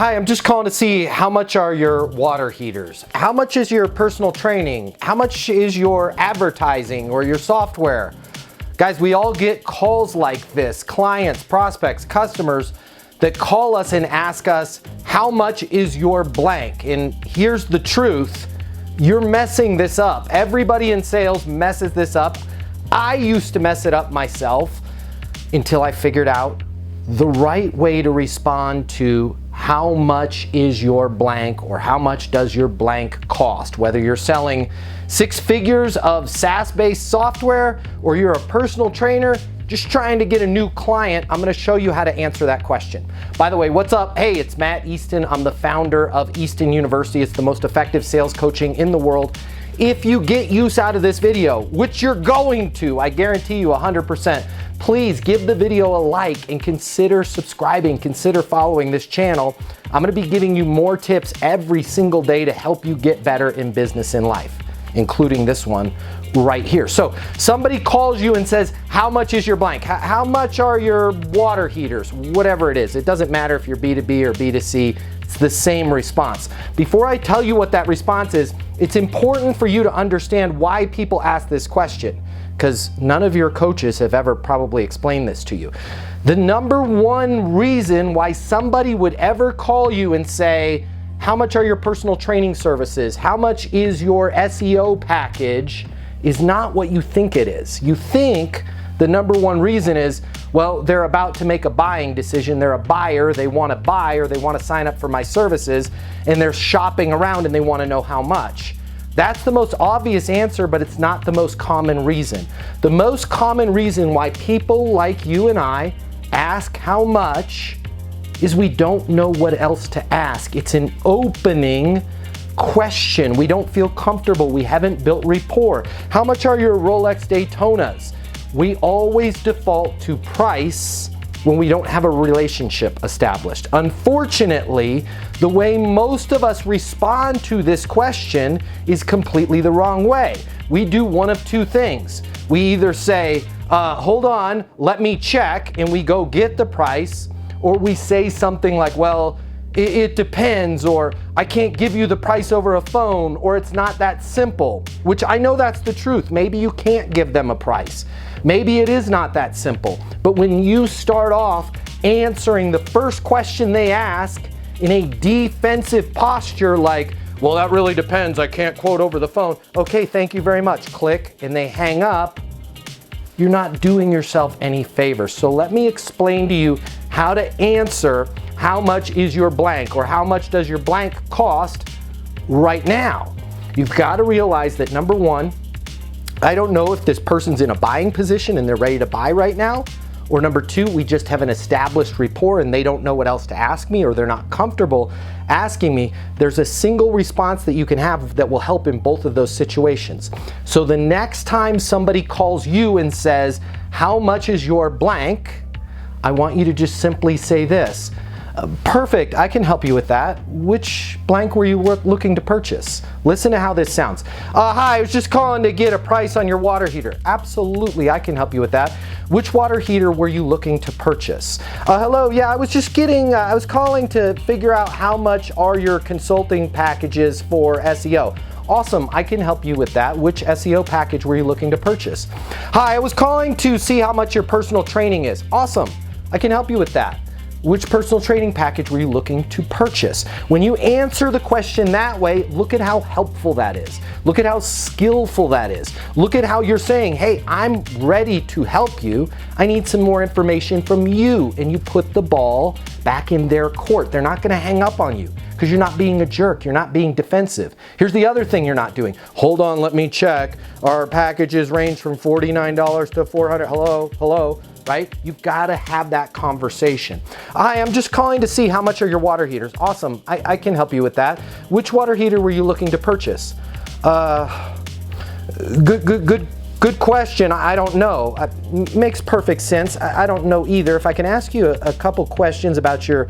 Hi, I'm just calling to see how much are your water heaters? How much is your personal training? How much is your advertising or your software? Guys, we all get calls like this, clients, prospects, customers that call us and ask us, how much is your blank? And here's the truth, you're messing this up. Everybody in sales messes this up. I used to mess it up myself until I figured out the right way to respond to how much is your blank or how much does your blank cost. Whether you're selling 6 figures of SaaS-based software or you're a personal trainer just trying to get a new client, I'm gonna show you how to answer that question. By the way, what's up? Hey, it's Matt Easton. I'm the founder of Easton University. It's the most effective sales coaching in the world. If you get use out of this video, which you're going to, I guarantee you 100%, please give the video a like and consider subscribing, consider following this channel. I'm gonna be giving you more tips every single day to help you get better in business and life, including this one right here. So somebody calls you and says, how much is your blank? How much are your water heaters? Whatever it is. It doesn't matter if you're B2B or B2C, it's the same response. Before I tell you what that response is, it's important for you to understand why people ask this question, because none of your coaches have ever probably explained this to you. The number one reason why somebody would ever call you and say, how much are your personal training services? How much is your SEO package? Is not what you think it is. You think the number one reason is, well, they're about to make a buying decision. They're a buyer, they want to buy or they want to sign up for my services, and they're shopping around and they want to know how much. That's the most obvious answer, but it's not the most common reason. The most common reason why people like you and I ask how much is we don't know what else to ask. It's an opening question. We don't feel comfortable. We haven't built rapport. How much are your Rolex Daytonas? We always default to price when we don't have a relationship established. Unfortunately, the way most of us respond to this question is completely the wrong way. We do one of two things. We either say, hold on, let me check, and we go get the price, or we say something like, well, it depends, or I can't give you the price over a phone, or it's not that simple, which I know that's the truth. Maybe you can't give them a price. Maybe it is not that simple. But when you start off answering the first question they ask in a defensive posture like, well, that really depends, I can't quote over the phone. Okay, thank you very much. Click, and they hang up. You're not doing yourself any favor. So let me explain to you how to answer how much is your blank or how much does your blank cost right now. You've got to realize that number one, I don't know if this person's in a buying position and they're ready to buy right now, or number two, we just have an established rapport and they don't know what else to ask me or they're not comfortable asking me. There's a single response that you can have that will help in both of those situations. So the next time somebody calls you and says, how much is your blank? I want you to just simply say this. Perfect, I can help you with that. Which blank were you looking to purchase? Listen to how this sounds. Hi, I was just calling to get a price on your water heater. Absolutely, I can help you with that. Which water heater were you looking to purchase? Hello, yeah, I was calling to figure out how much are your consulting packages for SEO. Awesome, I can help you with that. Which SEO package were you looking to purchase? Hi, I was calling to see how much your personal training is. Awesome, I can help you with that. Which personal training package were you looking to purchase? When you answer the question that way, look at how helpful that is. Look at how skillful that is. Look at how you're saying, hey, I'm ready to help you. I need some more information from you. And you put the ball back in their court. They're not gonna hang up on you because you're not being a jerk. You're not being defensive. Here's the other thing you're not doing. Hold on, let me check. Our packages range from $49 to $400. Hello. Right? You've got to have that conversation. Hi, I'm just calling to see how much are your water heaters. Awesome, I can help you with that. Which water heater were you looking to purchase? Good question. I don't know. Makes perfect sense. I don't know either. If I can ask you a couple questions about your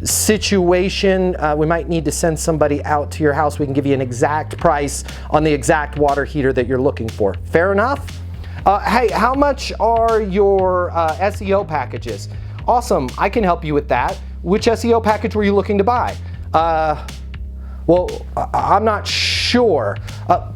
situation, we might need to send somebody out to your house. We can give you an exact price on the exact water heater that you're looking for. Fair enough? Hey, how much are your SEO packages? Awesome, I can help you with that. which SEO package were you looking to buy? Well, I'm not sure.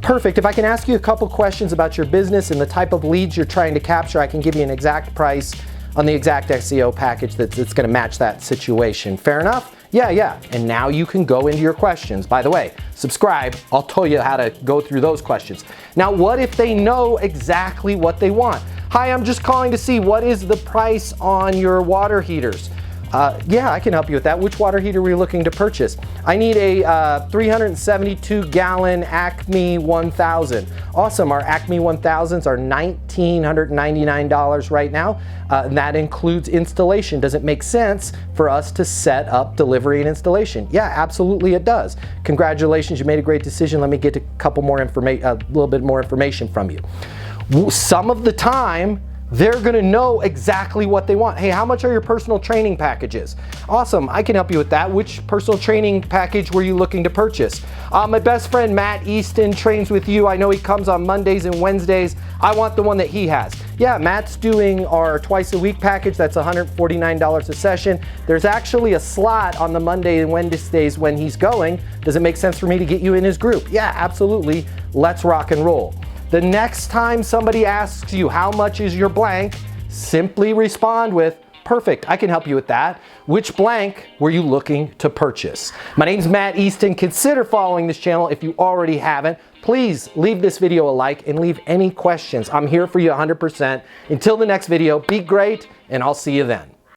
Perfect. If I can ask you a couple questions about your business and the type of leads you're trying to capture, I can give you an exact price on the exact SEO package that's going to match that situation. Fair enough? Yeah. And now you can go into your questions. By the way, subscribe. I'll tell you how to go through those questions. Now, what if they know exactly what they want? Hi, I'm just calling to see what is the price on your water heaters. Yeah, I can help you with that. Which water heater were you looking to purchase? I need a 372 gallon Acme 1000. Awesome, our Acme 1000s are $1,999 right now. And that includes installation. Does it make sense for us to set up delivery and installation? Yeah, absolutely it does. Congratulations, you made a great decision. Let me get a little bit more information from you. Some of the time, they're gonna know exactly what they want. Hey, how much are your personal training packages? Awesome, I can help you with that. Which personal training package were you looking to purchase? My best friend Matt Easton trains with you. I know he comes on Mondays and Wednesdays. I want the one that he has. Yeah, Matt's doing our twice a week package. That's $149 a session. There's actually a slot on the Monday and Wednesdays when he's going. Does it make sense for me to get you in his group? Yeah, absolutely. Let's rock and roll. The next time somebody asks you how much is your blank, simply respond with, perfect, I can help you with that. Which blank were you looking to purchase? My name's Matt Easton. Consider following this channel if you already haven't. Please leave this video a like and leave any questions. I'm here for you 100%. Until the next video, be great, and I'll see you then.